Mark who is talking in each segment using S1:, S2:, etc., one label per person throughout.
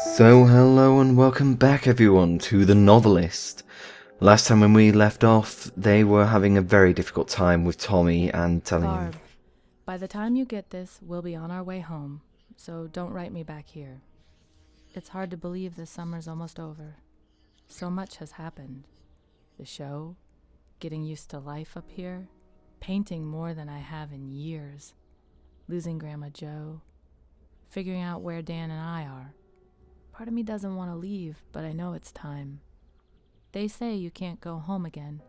S1: So hello and welcome back everyone to the Novelist. Last time when we left off, they were having a very difficult time with Tommy and telling him...
S2: Barb, by the time you get this, we'll be on our way home, so don't write me back here. It's hard to believe the summer's almost over. So much has happened. The show, getting used to life up here, painting more than I have in years, losing Grandma Jo, figuring out where Dan and I are. Part of me doesn't want to leave, but I know it's time. They say you can't go home again.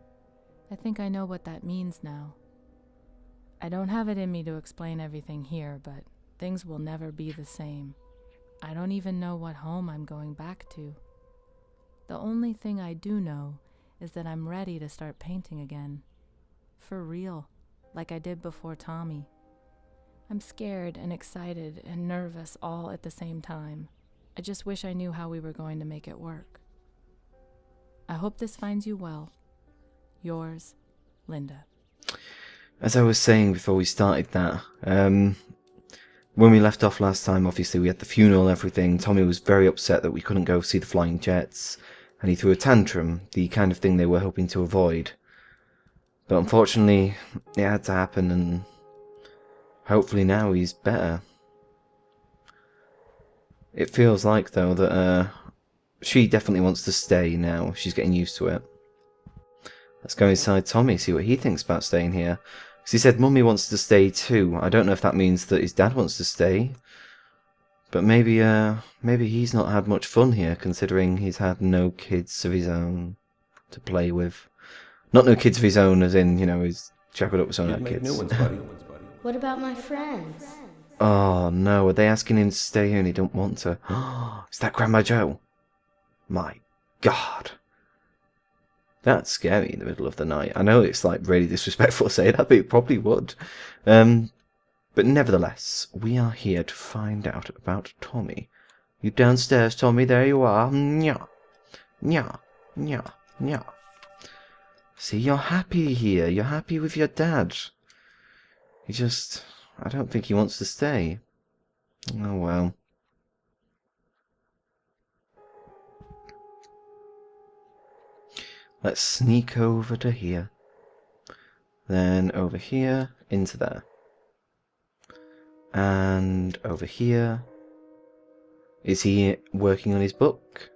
S2: I think I know what that means now. I don't have it in me to explain everything here, but things will never be the same. I don't even know what home I'm going back to. The only thing I do know is that I'm ready to start painting again. For real, like I did before Tommy. I'm scared and excited and nervous all at the same time. I just wish I knew how we were going to make it work. I hope this finds you well. Yours, Linda.
S1: As I was saying before we started that, when we left off last time, obviously we had the funeral and everything. Tommy was very upset that we couldn't go see the flying jets, and he threw a tantrum, the kind of thing they were hoping to avoid. But unfortunately, it had to happen, and hopefully now he's better. It feels like, though, that she definitely wants to stay now. She's getting used to it. Let's go inside Tommy, see what he thinks about staying here. Because he said Mummy wants to stay too. I don't know if that means that his dad wants to stay. But maybe he's not had much fun here, considering he's had no kids of his own to play with. Not no kids of his own, as in, you know, he's shackled up with some other kids.
S3: New ones, buddy.
S4: What about my friends?
S1: Oh no, are they asking him to stay here and he don't want to? Is that Grandma Jo? My God. That's scary in the middle of the night. I know it's like really disrespectful to say that, but it probably would. But nevertheless, we are here to find out about Tommy. You downstairs, Tommy? There you are. Nya. Nya. Nya. Nya. See, you're happy here. You're happy with your dad. I don't think he wants to stay. Oh well. Let's sneak over to here. Then over here, into there. And over here. Is he working on his book?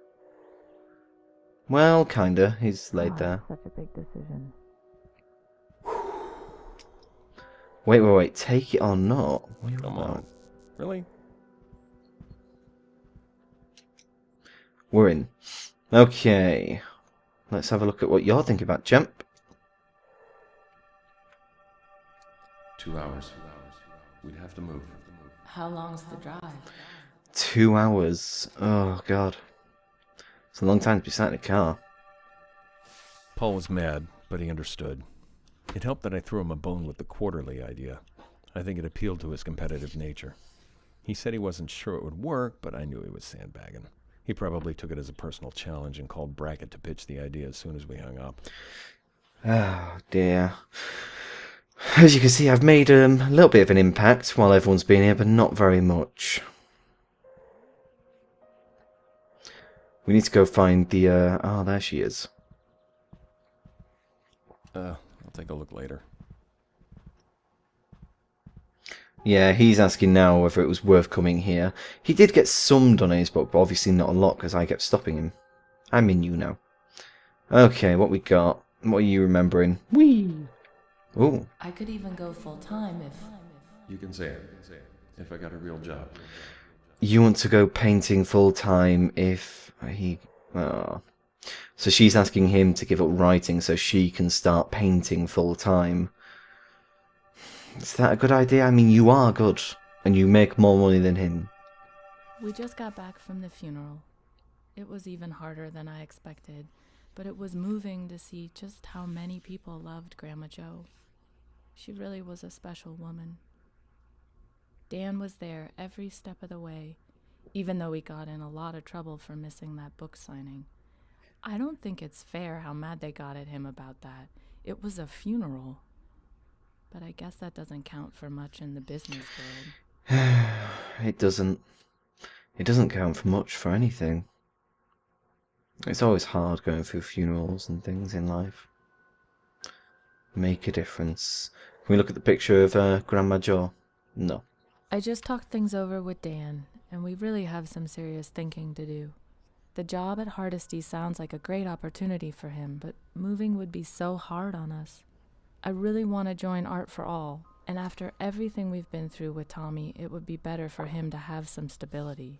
S1: Well, kinda. He's laid there.
S2: Such a big decision.
S1: Wait. Take it or not?
S3: Come on. Really?
S1: We're in. Okay. Let's have a look at what you're thinking about, champ.
S3: 2 hours. We'd have to move.
S2: How long's the drive?
S1: 2 hours. Oh, God. It's a long time to be sat in a car.
S3: Paul was mad, but he understood. It helped that I threw him a bone with the quarterly idea. I think it appealed to his competitive nature. He said he wasn't sure it would work, but I knew he was sandbagging. He probably took it as a personal challenge and called Brackett to pitch the idea as soon as we hung up.
S1: Oh, dear. As you can see, I've made a little bit of an impact while everyone's been here, but not very much. We need to go find the, oh, there she is.
S3: I'll take a look later.
S1: Yeah, he's asking now whether it was worth coming here. He did get some done in his book, but obviously not a lot, because I kept stopping him. I'm in you now. Okay, what we got? What are you remembering? Whee! Ooh.
S2: I could even go full-time if...
S3: You can say it. If I got a real job.
S1: You want to go painting full-time if he... Oh. So she's asking him to give up writing so she can start painting full-time. Is that a good idea? I mean, you are good, and you make more money than him.
S2: We just got back from the funeral. It was even harder than I expected, but it was moving to see just how many people loved Grandma Jo. She really was a special woman. Dan was there every step of the way, even though we got in a lot of trouble for missing that book signing. I don't think it's fair how mad they got at him about that. It was a funeral. But I guess that doesn't count for much in the business world.
S1: It doesn't. It doesn't count for much for anything. It's always hard going through funerals and things in life. Make a difference. Can we look at the picture of Grandma Jo? No.
S2: I just talked things over with Dan, and we really have some serious thinking to do. The job at Hardesty sounds like a great opportunity for him, but moving would be so hard on us. I really want to join Art for All, and after everything we've been through with Tommy, it would be better for him to have some stability.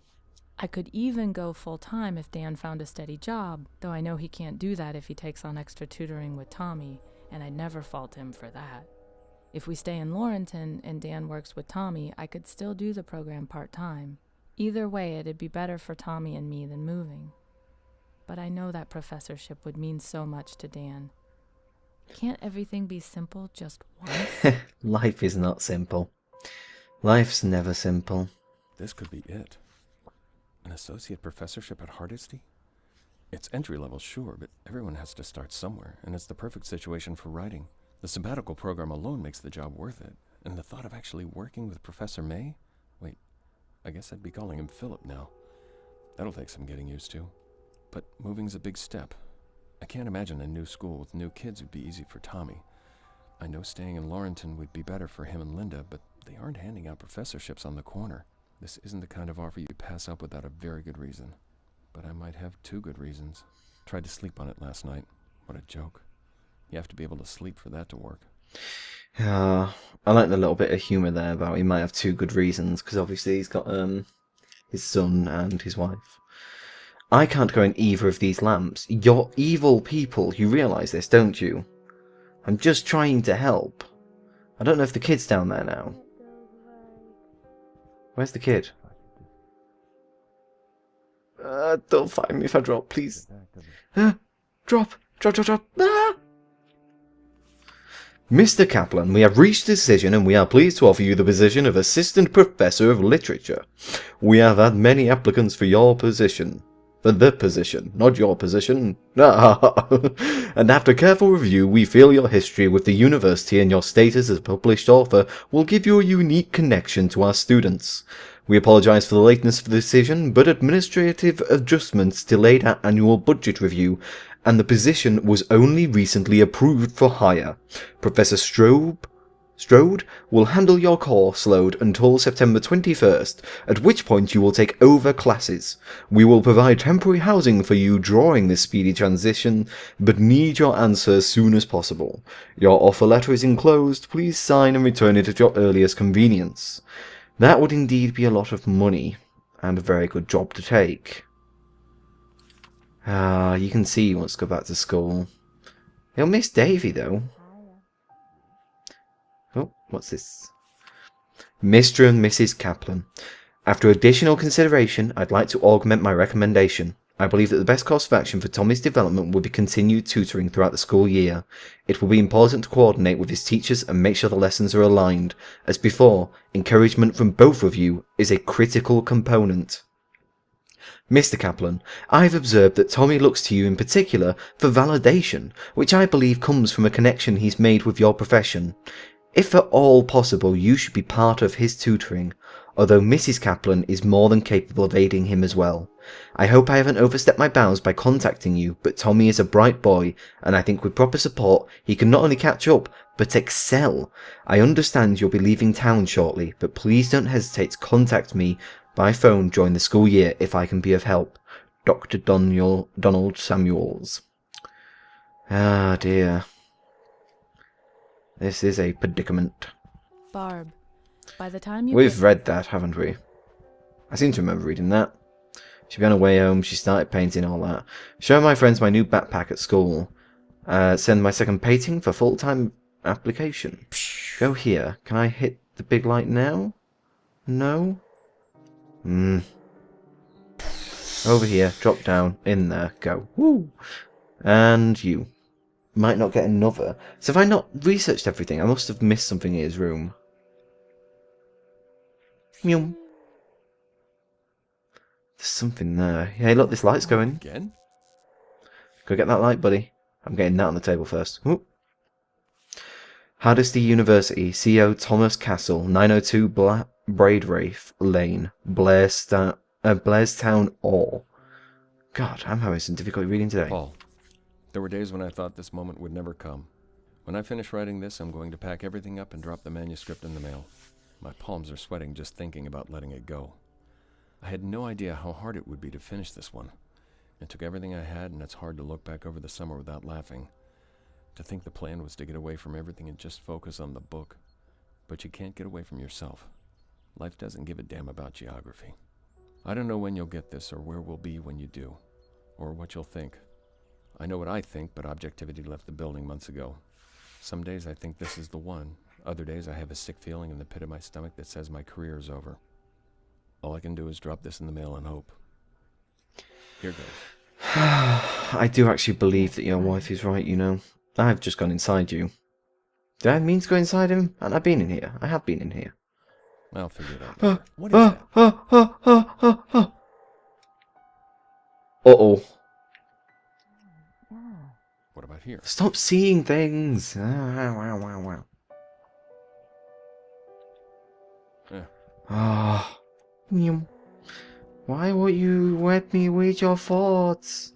S2: I could even go full-time if Dan found a steady job, though I know he can't do that if he takes on extra tutoring with Tommy, and I'd never fault him for that. If we stay in Laurenton and Dan works with Tommy, I could still do the program part-time. Either way, it'd be better for Tommy and me than moving. But I know that professorship would mean so much to Dan. Can't everything be simple just once?
S1: Life is not simple. Life's never simple.
S3: This could be it. An associate professorship at Hardesty? It's entry level, sure, but everyone has to start somewhere, and it's the perfect situation for writing. The sabbatical program alone makes the job worth it, and the thought of actually working with Professor May? Wait, I guess I'd be calling him Philip now. That'll take some getting used to. But moving's a big step. I can't imagine a new school with new kids would be easy for Tommy. I know staying in Laurenton would be better for him and Linda, but they aren't handing out professorships on the corner. This isn't the kind of offer you pass up without a very good reason. But I might have 2 good reasons. Tried to sleep on it last night. What a joke. You have to be able to sleep for that to work.
S1: I like the little bit of humour there about he might have 2 good reasons, because obviously he's got his son and his wife. I can't go in either of these lamps. You're evil people. You realise this, don't you? I'm just trying to help. I don't know if the kid's down there now. Where's the kid? Don't find me if I drop, please. Drop. Ah! Mr. Kaplan, we have reached a decision and we are pleased to offer you the position of Assistant Professor of Literature. We have had many applicants for your position. For the position, not your position. And after careful review, we feel your history with the university and your status as a published author will give you a unique connection to our students. We apologise for the lateness of the decision, but administrative adjustments delayed our annual budget review, and the position was only recently approved for hire. Professor Strode will handle your course load until September 21st, at which point you will take over classes. We will provide temporary housing for you during this speedy transition, but need your answer as soon as possible. Your offer letter is enclosed. Please sign and return it at your earliest convenience. That would indeed be a lot of money, and a very good job to take. You can see he wants to go back to school. He'll miss Davy, though. Oh, what's this? Mr. and Mrs. Kaplan, after additional consideration, I'd like to augment my recommendation. I believe that the best course of action for Tommy's development would be continued tutoring throughout the school year. It will be important to coordinate with his teachers and make sure the lessons are aligned. As before, encouragement from both of you is a critical component. Mr. Kaplan, I have observed that Tommy looks to you in particular for validation, which I believe comes from a connection he's made with your profession. If at all possible, you should be part of his tutoring, although Mrs. Kaplan is more than capable of aiding him as well. I hope I haven't overstepped my bounds by contacting you, but Tommy is a bright boy, and I think with proper support he can not only catch up, but excel. I understand you'll be leaving town shortly, but please don't hesitate to contact me by phone during the school year if I can be of help. Dr. Donald Samuels. Ah dear. This is a predicament.
S2: Barb, by the time you
S1: We've read that, haven't we? I seem to remember reading that. She'd be on her way home, she started painting all that. Show my friends my new backpack at school. Send my second painting for full-time application. Go here. Can I hit the big light now? No? Over here, drop down, in there, go. Woo! And you. Might not get another. So have I not researched everything? I must have missed something in his room. Meow. There's something there. Hey, look, this light's going.
S3: Again?
S1: Go get that light, buddy. I'm getting that on the table first. Ooh. Hardesty University, CO Thomas Castle, 902 Braidwraith Lane, Blairstown, Blairstown Ore. God, I'm having some difficulty reading today.
S3: Paul, there were days when I thought this moment would never come. When I finish writing this, I'm going to pack everything up and drop the manuscript in the mail. My palms are sweating just thinking about letting it go. I had no idea how hard it would be to finish this one. It took everything I had, and it's hard to look back over the summer without laughing. To think the plan was to get away from everything and just focus on the book. But you can't get away from yourself. Life doesn't give a damn about geography. I don't know when you'll get this, or where we'll be when you do, or what you'll think. I know what I think, but objectivity left the building months ago. Some days I think this is the one. Other days I have a sick feeling in the pit of my stomach that says my career is over. All I can do is drop this in the mail and hope. Here goes.
S1: I do actually believe that your wife is right, you know. I've just gone inside you. Did I mean to go inside him? And I've been in here. I have been in here.
S3: I'll figure it out later. What is that?
S1: Uh-oh.
S3: What about here?
S1: Stop seeing things. Wow.
S3: Yeah.
S1: Why won't you let me read your thoughts?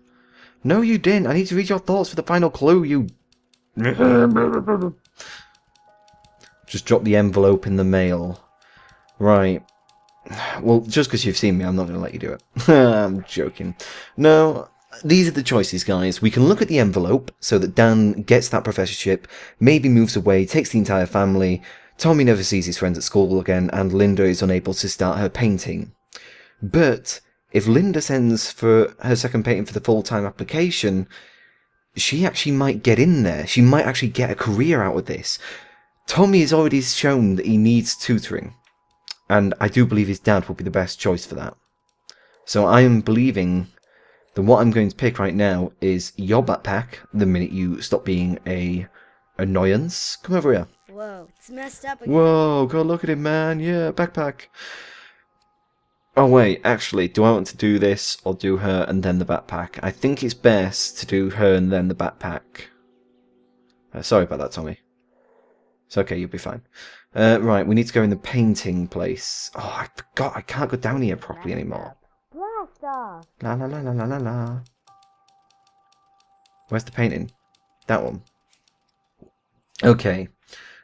S1: No, you didn't. I need to read your thoughts for the final clue, you... Just drop the envelope in the mail. Right. Well, just because you've seen me, I'm not going to let you do it. I'm joking. No, these are the choices, guys. We can look at the envelope so that Dan gets that professorship, maybe moves away, takes the entire family, Tommy never sees his friends at school again, and Linda is unable to start her painting. But if Linda sends for her second painting for the full-time application, she actually might get in there. She might actually get a career out of this. Tommy has already shown that he needs tutoring, and I do believe his dad will be the best choice for that. So I am believing that what I'm going to pick right now is your backpack, the minute you stop being a annoyance. Come over here.
S4: Whoa, it's messed up again.
S1: Whoa, go look at it, man. Yeah, backpack. Oh, wait, actually, do I want to do this or do her and then the backpack? I think it's best to do her and then the backpack. Sorry about that, Tommy. It's okay, you'll be fine. Right, we need to go in the painting place. Oh, I forgot, I can't go down here properly anymore.
S4: Blast off.
S1: La la la la la la la. Where's the painting? That one. Okay.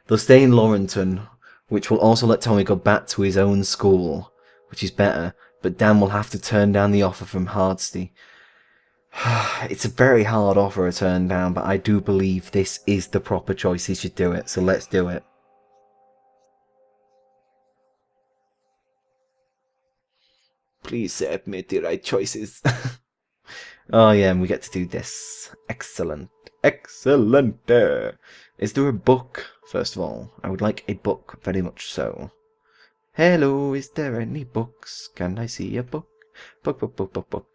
S1: They'll stay in Laurenton, which will also let Tommy go back to his own school, which is better, but Dan will have to turn down the offer from Hardesty. It's a very hard offer to turn down, but I do believe this is the proper choice. He should do it, so let's do it. Please admit the right choices. Oh yeah, and we get to do this. Excellent. Excellent. Is there a book, first of all? I would like a book, very much so. Hello, is there any books? Can I see a book? Book. Book.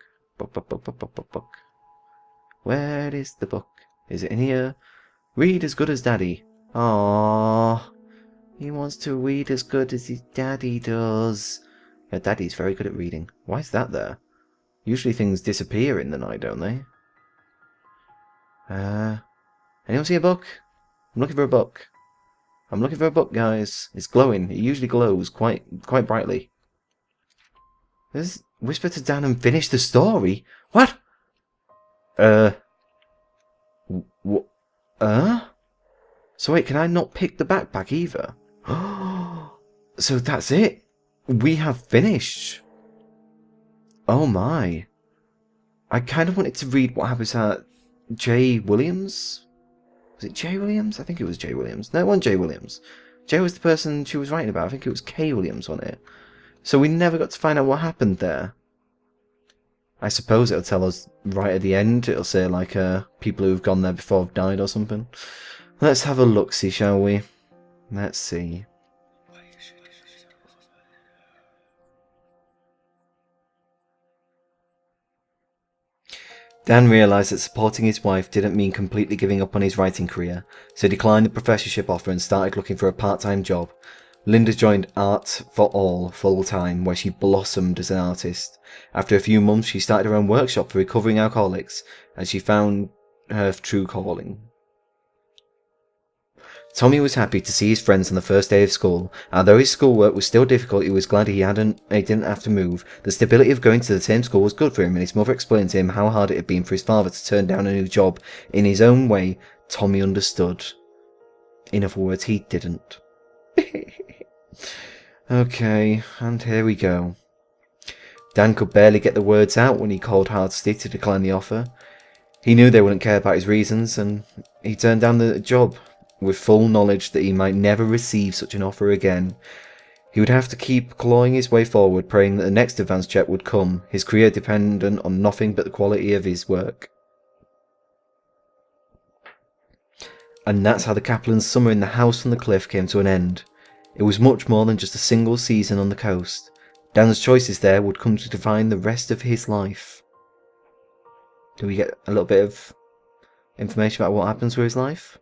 S1: Where is the book? Is it in here? Read as good as Daddy. Aww. He wants to read as good as his daddy does. Yeah, Daddy's very good at reading. Why is that there? Usually things disappear in the night, don't they? Anyone see a book? I'm looking for a book. I'm looking for a book, guys. It's glowing. It usually glows quite brightly. This whisper to Dan and finish the story? What? So wait, can I not pick the backpack either? So that's it? We have finished. Oh my. I kind of wanted to read what happens at J. Williams? Was it J. Williams? I think it was J. Williams. No, it wasn't J. Williams. J was the person she was writing about. I think it was K. Williams on it. So we never got to find out what happened there. I suppose it'll tell us right at the end. It'll say, like, people who've gone there before have died or something. Let's have a look-see, shall we? Let's see. Dan realised that supporting his wife didn't mean completely giving up on his writing career, so he declined the professorship offer and started looking for a part-time job. Linda joined Art for All full-time, where she blossomed as an artist. After a few months, she started her own workshop for recovering alcoholics, and she found her true calling. Tommy was happy to see his friends on the first day of school. Although his schoolwork was still difficult, he was glad he didn't have to move. The stability of going to the same school was good for him, and his mother explained to him how hard it had been for his father to turn down a new job. In his own way, Tommy understood. In other words, he didn't. Okay, and here we go. Dan could barely get the words out when he called Hardesty to decline the offer. He knew they wouldn't care about his reasons, and he turned down the job, with full knowledge that he might never receive such an offer again. He would have to keep clawing his way forward, praying that the next advance check would come, his career dependent on nothing but the quality of his work. And that's how the Kaplan's summer in the house on the cliff came to an end. It was much more than just a single season on the coast. Dan's choices there would come to define the rest of his life. Do we get a little bit of information about what happens with his life?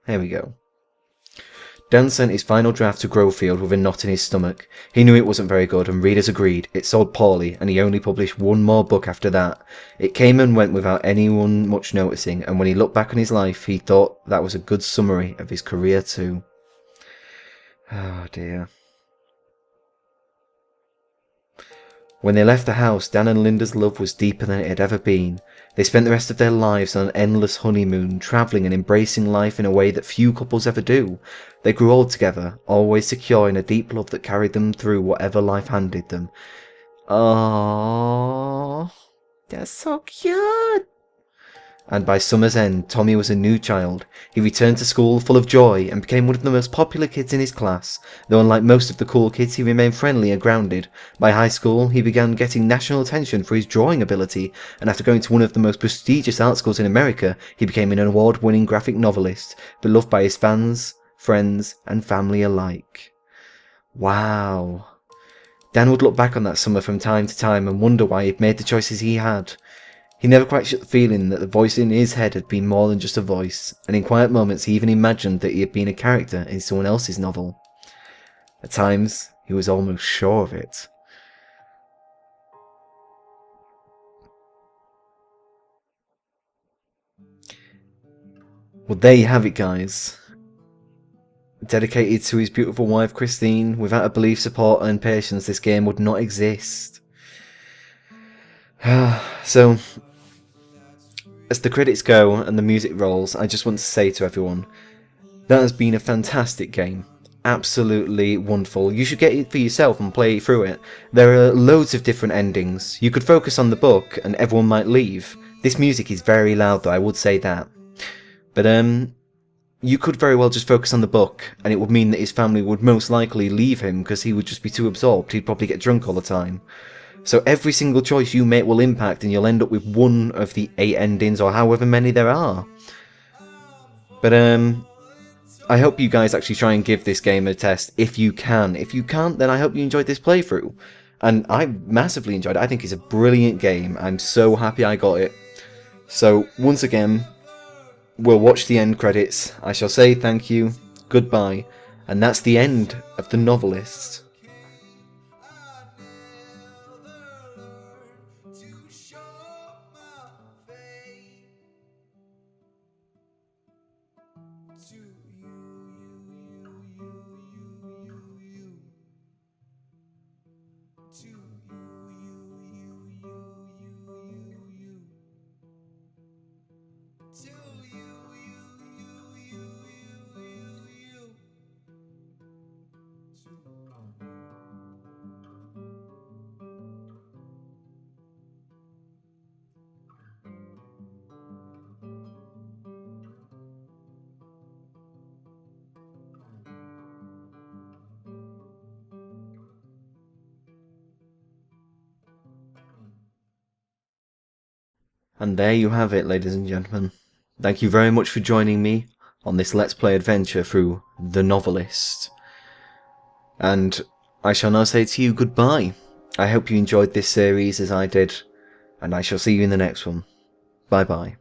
S1: Here we go. Dan sent his final draft to Grovefield with a knot in his stomach. He knew it wasn't very good, and readers agreed. It sold poorly, and he only published one more book after that. It came and went without anyone much noticing, and when he looked back on his life, he thought that was a good summary of his career too. Oh dear. When they left the house, Dan and Linda's love was deeper than it had ever been. They spent the rest of their lives on an endless honeymoon, travelling and embracing life in a way that few couples ever do. They grew old together, always secure in a deep love that carried them through whatever life handed them. Aww, that's so cute. And by summer's end, Tommy was a new child. He returned to school full of joy and became one of the most popular kids in his class, though unlike most of the cool kids, he remained friendly and grounded. By high school, he began getting national attention for his drawing ability, and after going to one of the most prestigious art schools in America, he became an award-winning graphic novelist, beloved by his fans, friends, and family alike. Wow. Dan would look back on that summer from time to time and wonder why he'd made the choices he had. He never quite shut the feeling that the voice in his head had been more than just a voice, and in quiet moments he even imagined that he had been a character in someone else's novel. At times, he was almost sure of it. Well, there you have it, guys. Dedicated to his beautiful wife Christine, without her belief, support and patience, this game would not exist. So, as the credits go and the music rolls, I just want to say to everyone, that has been a fantastic game. Absolutely wonderful. You should get it for yourself and play through it. There are loads of different endings. You could focus on the book and everyone might leave. This music is very loud though, I would say that. But you could very well just focus on the book, and it would mean that his family would most likely leave him because he would just be too absorbed. He'd probably get drunk all the time. So every single choice you make will impact, and you'll end up with one of the 8 endings, or however many there are. But I hope you guys actually try and give this game a test if you can. If you can't, then I hope you enjoyed this playthrough. And I massively enjoyed it. I think it's a brilliant game. I'm so happy I got it. So once again, we'll watch the end credits. I shall say thank you, goodbye, and that's the end of The Novelist. And there you have it, ladies and gentlemen. Thank you very much for joining me on this Let's Play adventure through The Novelist. And I shall now say to you goodbye. I hope you enjoyed this series as I did, and I shall see you in the next one. Bye bye.